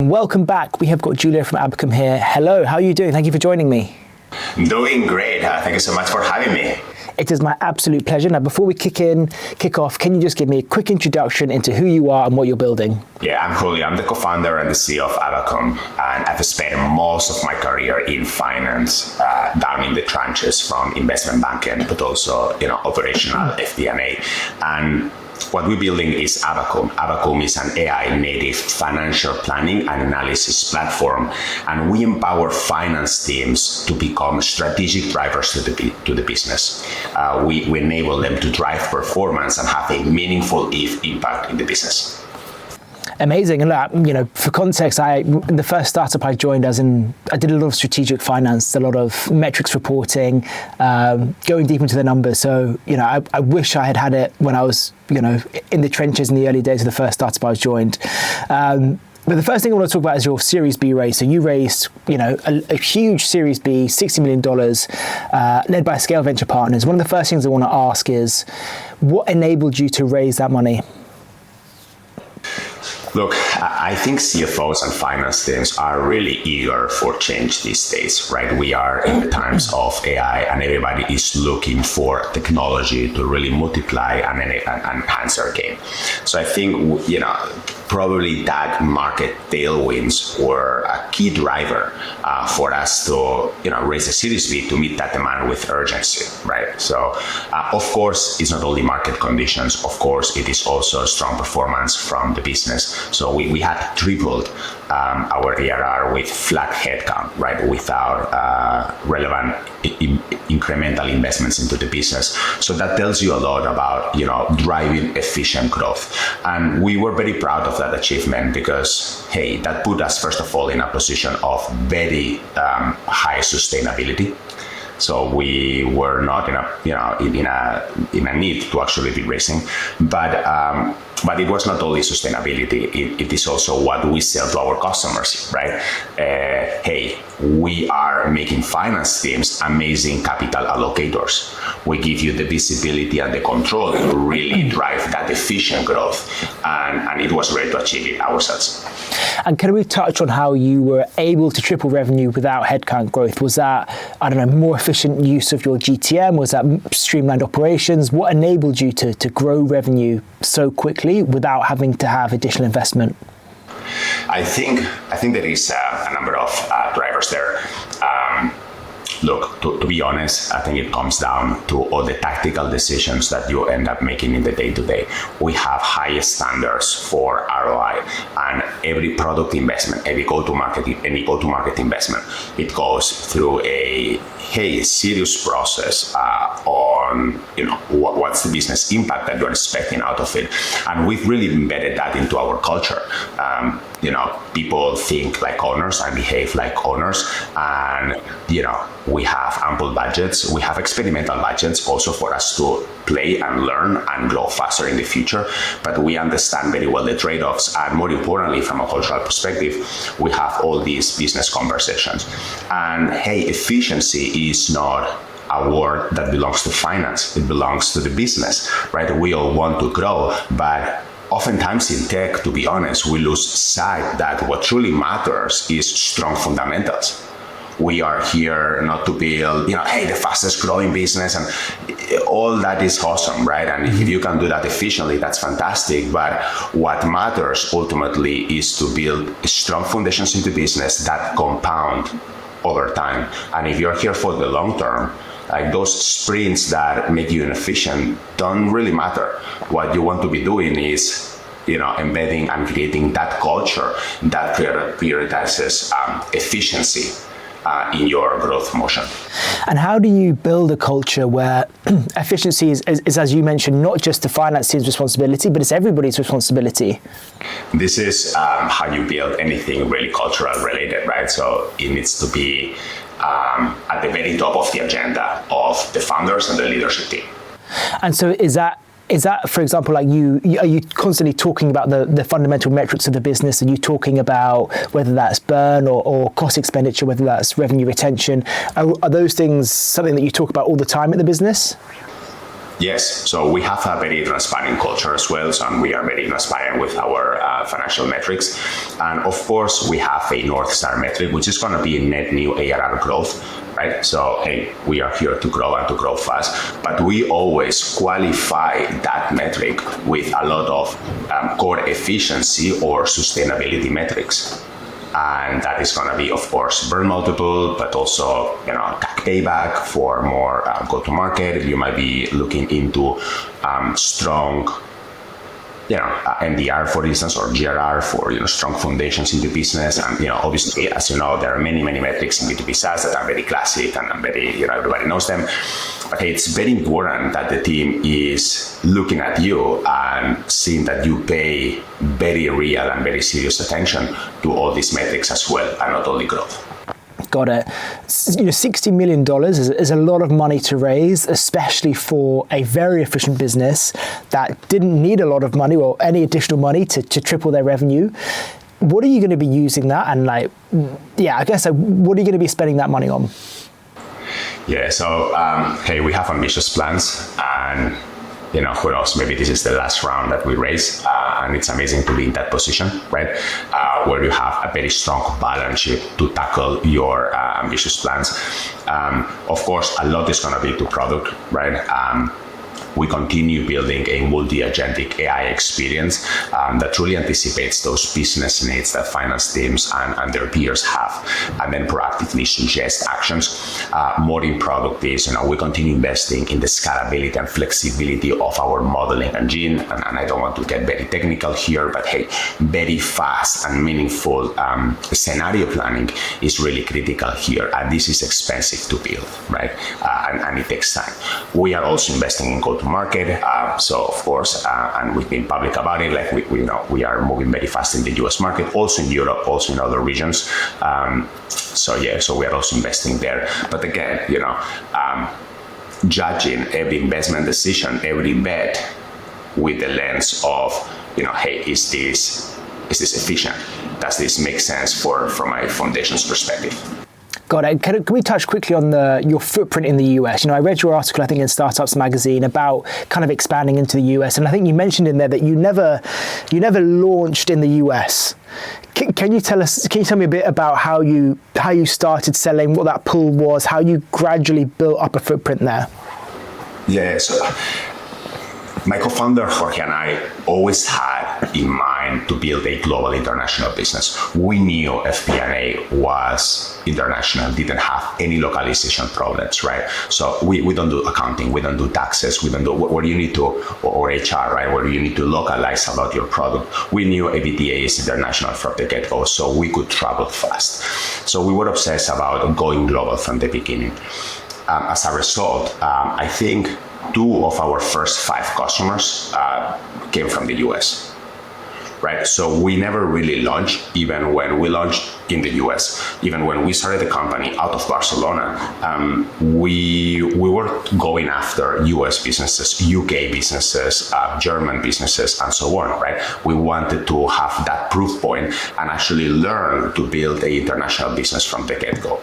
and welcome back. We have got Julio from Abacum here. Hello, how are you doing? Thank you for joining me. Doing great. Thank you so much for having me. It is my absolute pleasure. Now, before we kick off, can you just give me a quick introduction into who you are and what you're building? Yeah, I'm Julio. I'm the co-founder and the CEO of Alakum, and I've spent most of my career in finance, down in the trenches from investment banking, but also, operational FP&A. And what we're building is Abacum. Abacum is an AI-native financial planning and analysis platform, and we empower finance teams to become strategic drivers to the business. We enable them to drive performance and have a meaningful impact in the business. Amazing. And for context, the first startup I joined, I did a lot of strategic finance, a lot of metrics reporting, going deep into the numbers. So, I wish I had it when I was, in the trenches in the early days of the first startup I joined. But the first thing I want to talk about is your Series B raise. So you raised, a huge Series B, $60 million, led by Scale Venture Partners. One of the first things I want to ask is, what enabled you to raise that money? Look, I think CFOs and finance teams are really eager for change these days, right? We are in the times of AI, and everybody is looking for technology to really multiply and enhance their game. So I think, probably that market tailwinds were a key driver for us to, raise a Series B to meet that demand with urgency, right? So, of course, it's not only market conditions. Of course, it is also strong performance from the business. So we had tripled our ARR with flat headcount, right, without relevant incremental investments into the business. So that tells you a lot about, driving efficient growth. And we were very proud of that achievement because, hey, that put us, first of all, in a position of very high sustainability. So we were not in a need to actually be raising, but it was not only sustainability. It is also what we sell to our customers, right? Hey, we are making finance teams amazing capital allocators. We give you the visibility and the control to really drive that efficient growth, and it was great to achieve it ourselves. And can we touch on how you were able to triple revenue without headcount growth? Was that, more efficient use of your GTM? Was that streamlined operations? What enabled you to grow revenue so quickly without having to have additional investment? I think there is a number of drivers there. Look, to be honest, I think it comes down to all the tactical decisions that you end up making in the day-to-day. We have high standards for ROI, and every product investment, any go-to-market investment, it goes through a serious process on what's the business impact that you're expecting out of it, and we've really embedded that into our culture. People think like owners and behave like owners, and we have ample budgets. We have experimental budgets also for us to play and learn and grow faster in the future. But we understand very well the trade-offs, and more importantly, from a cultural perspective, we have all these business conversations. And efficiency is not a word that belongs to finance. It belongs to the business, right? We all want to grow, but oftentimes in tech, to be honest, we lose sight that what truly matters is strong fundamentals. We are here not to build, the fastest growing business, and all that is awesome, right? And if you can do that efficiently, that's fantastic. But what matters ultimately is to build strong foundations into business that compound over time. And if you're here for the long term, like those sprints that make you inefficient don't really matter. What you want to be doing is, embedding and creating that culture that prioritizes efficiency in your growth motion. And how do you build a culture where efficiency is, as you mentioned, not just the finance team's responsibility, but it's everybody's responsibility? This is how you build anything really cultural related, right? So it needs to be at the very top of the agenda of the founders and the leadership team. And so is that, for example, like are you constantly talking about the fundamental metrics of the business? Are you talking about whether that's burn or cost expenditure, whether that's revenue retention? Are those things something that you talk about all the time at the business? Yes, so we have a very transparent culture as well, so we are very transparent with our financial metrics. And of course, we have a North Star metric, which is going to be net new ARR growth, right? So, hey, we are here to grow and to grow fast, but we always qualify that metric with a lot of core efficiency or sustainability metrics. And that is going to be, of course, burn multiple, but also, CAC payback for more go-to-market. You might be looking into strong, NDR, for instance, or GRR for, strong foundations in the business. And, obviously, as you know, there are many, many metrics in B2B SaaS that are very classic and very, everybody knows them. But hey, it's very important that the team is looking at you and seeing that you pay very real and very serious attention to all these metrics as well, and not only growth. Got it. $60 million is a lot of money to raise, especially for a very efficient business that didn't need a lot of money or any additional money to triple their revenue. What are you going to be using that? And what are you going to be spending that money on? Yeah, so, hey, we have ambitious plans, and, who knows, maybe this is the last round that we raise, and it's amazing to be in that position, right? Where you have a very strong balance sheet to tackle your ambitious plans. Of course, a lot is going to be to product, right? We continue building a multi-agentic AI experience that truly anticipates those business needs that finance teams and their peers have, and then proactively suggest actions. More in product is, we continue investing in the scalability and flexibility of our modeling engine. And I don't want to get very technical here, but hey, very fast and meaningful scenario planning is really critical here. And this is expensive to build, right? And it takes time. We are also investing in go-to-market. So of course, and we've been public about it, like we are moving very fast in the US market, also in Europe, also in other regions. So we are also investing there. But again, judging every investment decision, every bet with the lens of, hey, is this efficient? Does this make sense from my foundation's perspective? Got it. Can we touch quickly on your footprint in the US? I read your article, I think, in Startups Magazine about kind of expanding into the US, and I think you mentioned in there that you never launched in the US. Can you tell me a bit about how you started selling, what that pull was, how you gradually built up a footprint there? Yeah, so my co-founder Jorge and I always had in mind to build a global international business. We knew FP&A was international, didn't have any localization problems, right? So we don't do accounting, we don't do taxes, we don't do what do you need to, or HR, right? What do you need to localize about your product? We knew EBITDA is international from the get-go, so we could travel fast. So we were obsessed about going global from the beginning. As a result, I think 2 of our first 5 customers came from the US, right? So we never really launched, even when we launched in the US, even when we started the company out of Barcelona, we were going after US businesses, UK businesses, German businesses, and so on, right? We wanted to have that proof point and actually learn to build an international business from the get-go.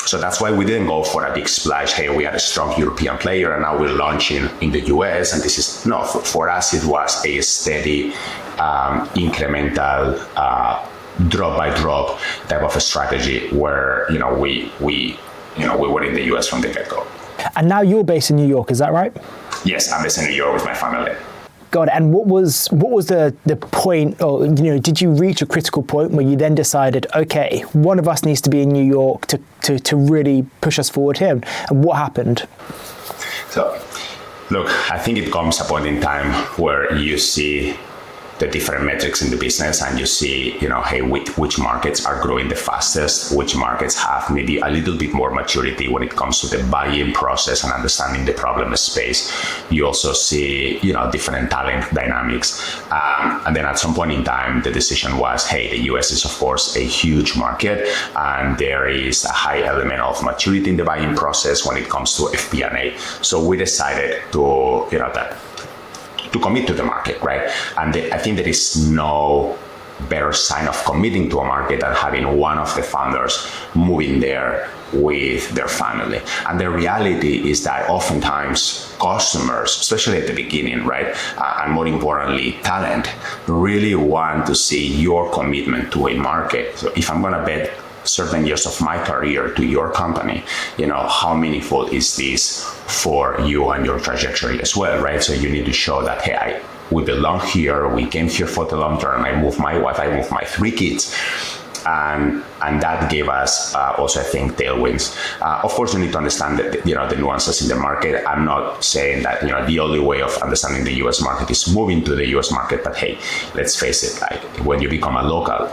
So that's why we didn't go for a big splash. Hey, we are a strong European player and now we're launching in the US. And this is, no, for us, it was a steady, incremental, drop by drop type of a strategy where, we were in the US from the get-go. And now you're based in New York, is that right? Yes, I'm based in New York with my family. God, and what was the point, or did you reach a critical point where you then decided, okay, one of us needs to be in New York to really push us forward here? And what happened? So, look, I think it comes a point in time where you see the different metrics in the business and you see, hey, which markets are growing the fastest, which markets have maybe a little bit more maturity when it comes to the buying process and understanding the problem space. You also see, different talent dynamics. And then at some point in time, the decision was, hey, the US is, of course, a huge market, and there is a high element of maturity in the buying process when it comes to FP&A. So we decided to, to commit to the market, right? And I think there is no better sign of committing to a market than having one of the founders moving there with their family. And the reality is that oftentimes customers, especially at the beginning, right, and more importantly, talent, really want to see your commitment to a market. So if I'm going to bet certain years of my career to your company, how meaningful is this for you and your trajectory as well, right? So you need to show that, hey, we belong here, we came here for the long term, I moved my wife, I moved my 3 kids. And that gave us also, I think, tailwinds. Of course, you need to understand that, the nuances in the market. I'm not saying that, the only way of understanding the US market is moving to the US market. But hey, let's face it, like when you become a local,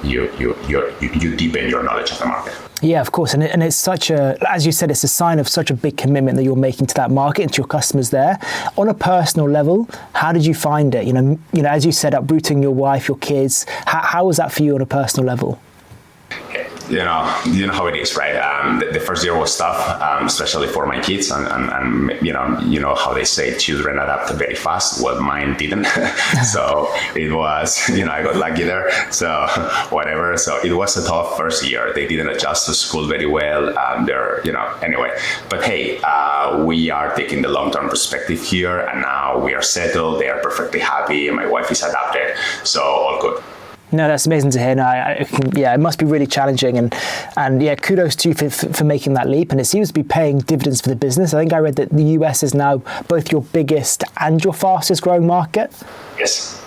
you deepen your knowledge of the market. Yeah, of course. And it's such as you said, it's a sign of such a big commitment that you're making to that market and to your customers there. On a personal level, how did you find it? As you said, uprooting your wife, your kids, how was that for you on a personal level? You know how it is, right? The first year was tough, especially for my kids, and you know how they say children adapt very fast. Well, mine didn't, so it was, I got lucky there. So whatever. So it was a tough first year. They didn't adjust to school very well. Anyway. But hey, we are taking the long-term perspective here, and now we are settled. They are perfectly happy, and my wife is adapted. So all good. No, that's amazing to hear. No, it must be really challenging, and kudos to you for making that leap. And it seems to be paying dividends for the business. I think I read that the US is now both your biggest and your fastest growing market. Yes.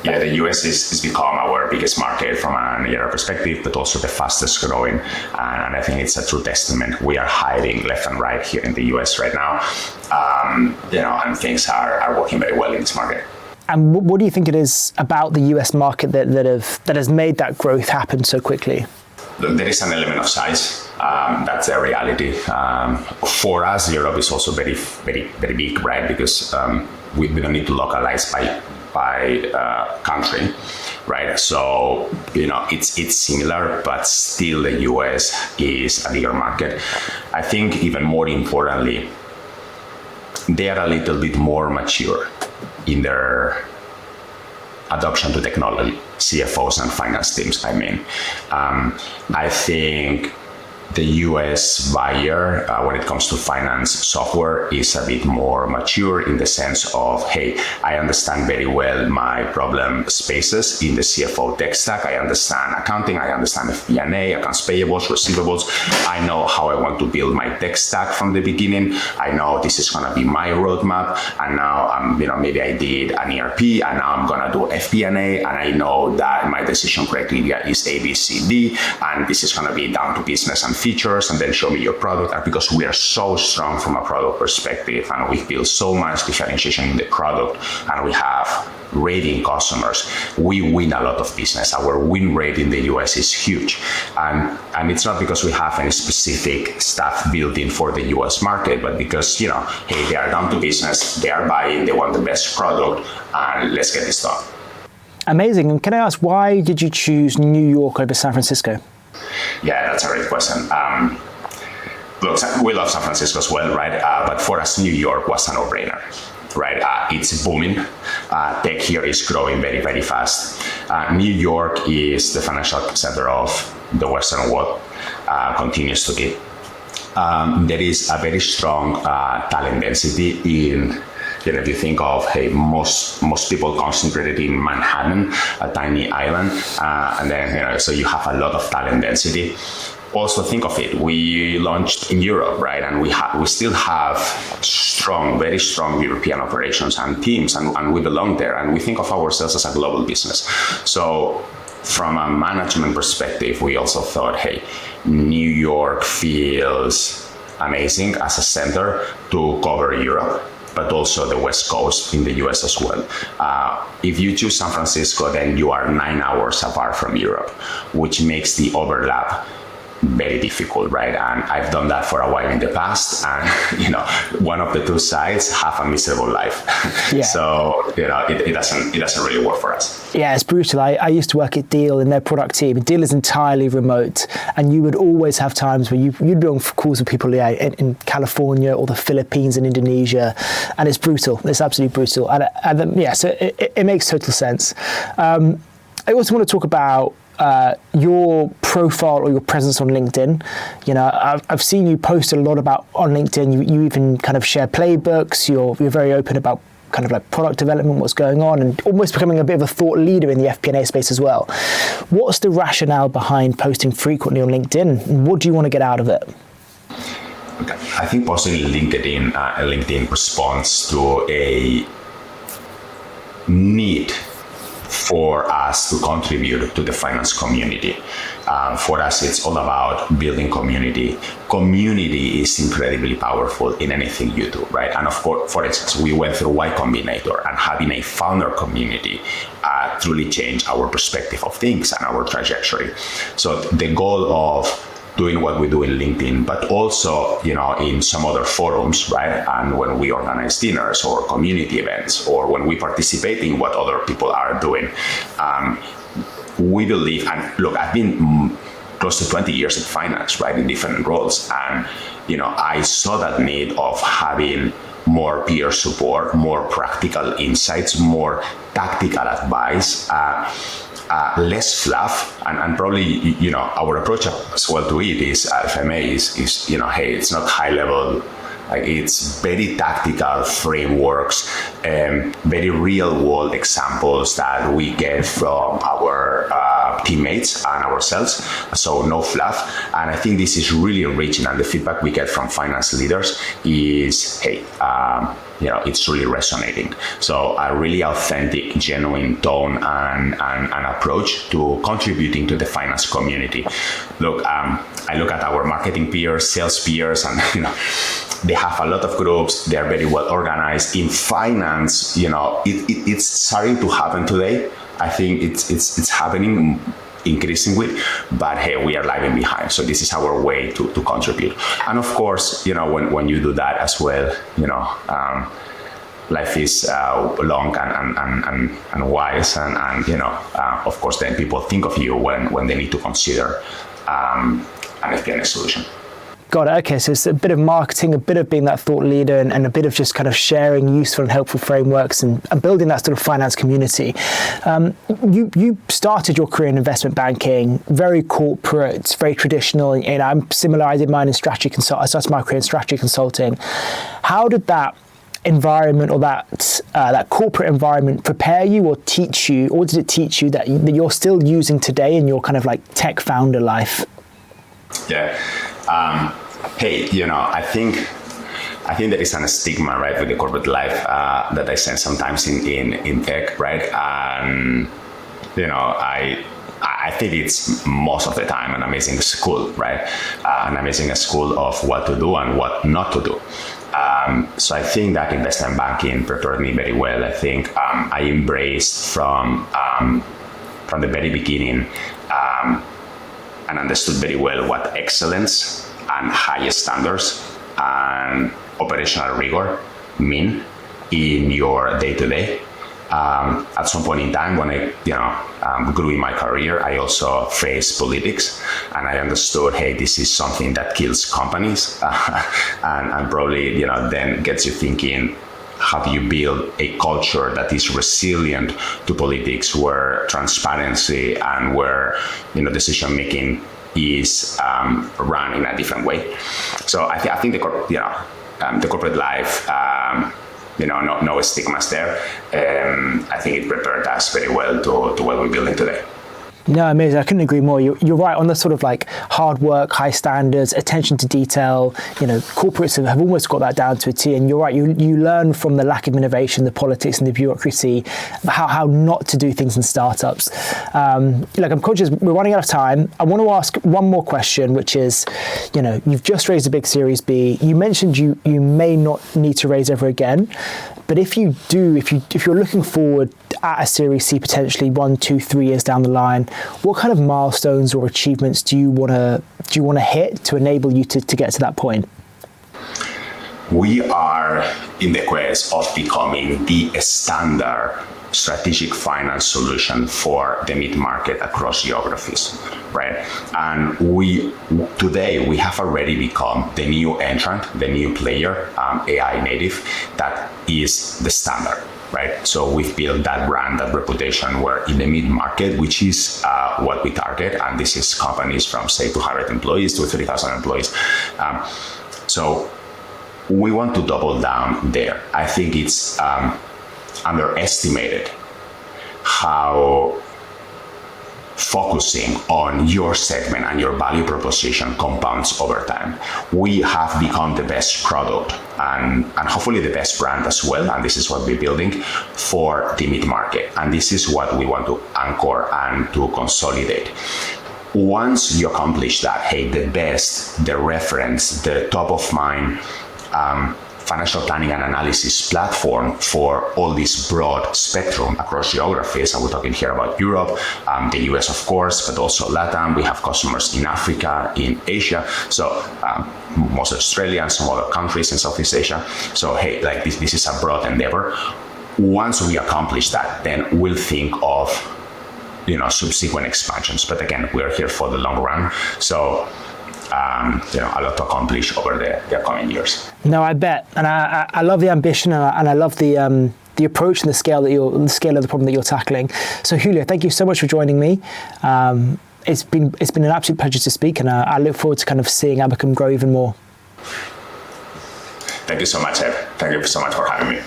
Yeah, the US is become our biggest market from an ARR perspective, but also the fastest growing. And I think it's a true testament. We are hiring left and right here in the US right now, and things are working very well in this market. And what do you think it is about the US market that has made that growth happen so quickly? Look, there is an element of size. That's the reality. For us, Europe is also very, very, very big, right? Because we don't need to localize by country, right? So it's similar, but still the US is a bigger market. I think even more importantly, they are a little bit more mature in their adoption to technology, CFOs and finance teams, I think the US buyer, when it comes to finance software, is a bit more mature in the sense of, hey, I understand very well my problem spaces in the CFO tech stack. I understand accounting, I understand FP&A, accounts payables, receivables. I know how I want to build my tech stack from the beginning. I know this is going to be my roadmap. And now, maybe I did an ERP, and now I'm going to do FP&A, and I know that my decision criteria is A, B, C, D, and this is going to be down to business and features, and then show me your product. And because we are so strong from a product perspective, and we build so much differentiation in the product, and we have raving customers, we win a lot of business. Our win rate in the US is huge, and it's not because we have any specific stuff built in for the US market, but because hey, they are down to business, they are buying, they want the best product, and let's get this done. Amazing. And can I ask, why did you choose New York over San Francisco? Yeah, that's a great question. Look, we love San Francisco as well, right? But for us, New York was a no-brainer, right? It's booming. Tech here is growing very, very fast. New York is the financial center of the Western world, continues to be. There is a very strong talent density in, if you think of, hey, most people concentrated in Manhattan, a tiny island, and then, so you have a lot of talent density. Also think of it, we launched in Europe, right? And we still have very strong European operations and teams, and we belong there. And we think of ourselves as a global business. So from a management perspective, we also thought, hey, New York feels amazing as a center to cover Europe, but also the West Coast in the US as well. If you choose San Francisco, then you are 9 hours apart from Europe, which makes the overlap very difficult, right? And I've done that for a while in the past, and one of the two sides have a miserable life. Yeah. So it doesn't really work for us. Yeah, it's brutal. I used to work at Deal in their product team. Deal is entirely remote, and you would always have times where you'd be on calls with people in California or the Philippines and Indonesia, and it's brutal. It's absolutely brutal. So it makes total sense. I also want to talk about your profile or your presence on LinkedIn. I've seen you post a lot about on LinkedIn. You even kind of share playbooks. You're very open about kind of like product development, what's going on, and almost becoming a bit of a thought leader in the FP&A space as well. What's the rationale behind posting frequently on LinkedIn? And what do you want to get out of it? Okay. I think posting LinkedIn responds to a need for us to contribute to the finance community. For us, it's all about building community. Community is incredibly powerful in anything you do, right? And of course, for instance, we went through Y Combinator, and having a founder community truly changed our perspective of things and our trajectory. So the goal of doing what we do in LinkedIn, but also, in some other forums, right? And when we organize dinners or community events, or when we participate in what other people are doing, we believe, and look, I've been close to 20 years in finance, right, in different roles. And, I saw that need of having more peer support, more practical insights, more tactical advice, less fluff, and probably, our approach as well to it is FP&A is hey, it's not high level, like it's very tactical frameworks, very real world examples that we get from our teammates and ourselves. So no fluff, and I think this is really enriching, and the feedback we get from finance leaders is, hey, it's really resonating. So a really authentic, genuine tone and approach to contributing to the finance community. Look, I look at our marketing peers, sales peers, and they have a lot of groups. They are very well organized. In finance, it's starting to happen today. I think it's happening increasingly, but hey, we are lagging behind. So this is our way to contribute. And of course, when you do that as well, life is long and wise, and of course, then people think of you when they need to consider an FP&A solution. Got it. Okay, so it's a bit of marketing, a bit of being that thought leader, and a bit of just kind of sharing useful and helpful frameworks and building that sort of finance community. You started your career in investment banking, very corporate, very traditional. And I'm similar. I did mine in strategy consult. I started my career in strategy consulting. How did that environment or that corporate environment prepare you or teach you, or did it teach you that you're still using today in your kind of like tech founder life? Yeah. Hey, I think there is a stigma, right, with the corporate life that I sense sometimes in tech, right? And I think it's most of the time an amazing school, right? An amazing school of what to do and what not to do. So I think that investment banking prepared me very well. I think I embraced from the very beginning and understood very well what excellence and high standards and operational rigor mean in your day-to-day. At some point in time, when I grew in my career, I also faced politics, and I understood, hey, this is something that kills companies, and probably then gets you thinking, how do you build a culture that is resilient to politics, where transparency and where decision making is run in a different way? So I think the corporate life, no stigmas there. I think it prepared us very well to what we're building today. No, amazing. I couldn't agree more. You're right on the sort of like hard work, high standards, attention to detail. Corporates have almost got that down to a T. And you're right. You learn from the lack of innovation, the politics, and the bureaucracy, how not to do things in startups. I'm conscious we're running out of time. I want to ask one more question, which is, you've just raised a big Series B. You mentioned you may not need to raise ever again, but if you do, if you're looking forward at a Series C potentially 1, 2, 3 years down the line, what kind of milestones or achievements do you want to do you want to hit to enable you to get to that point? We are in the quest of becoming the standard strategic finance solution for the mid-market across geographies, right? And today we have already become the new entrant, the new player, AI native, that is the standard, right? So we've built that brand, that reputation, where in the mid-market, which is what we target, and this is companies from say 200 employees to 3,000 employees. So we want to double down there. I think it's underestimated how focusing on your segment and your value proposition compounds over time. We have become the best product and hopefully the best brand as well, and this is what we're building for the mid-market, and this is what we want to anchor and to consolidate. Once you accomplish that, hey, the best, the reference, the top of mind financial planning and analysis platform for all this broad spectrum across geographies. And we're talking here about Europe, the US, of course, but also Latin. We have customers in Africa, in Asia. So most Australia and some other countries in Southeast Asia. So, hey, like this is a broad endeavor. Once we accomplish that, then we'll think of, subsequent expansions. But again, we're here for the long run. So, a lot to accomplish over the coming years. No, I bet, and I love the ambition, and I love the approach and the scale of the problem that you're tackling. So, Julio, thank you so much for joining me. It's been an absolute pleasure to speak, and I look forward to kind of seeing Abacum grow even more. Thank you so much, Ed. Thank you so much for having me.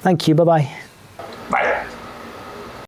Thank you. Bye bye.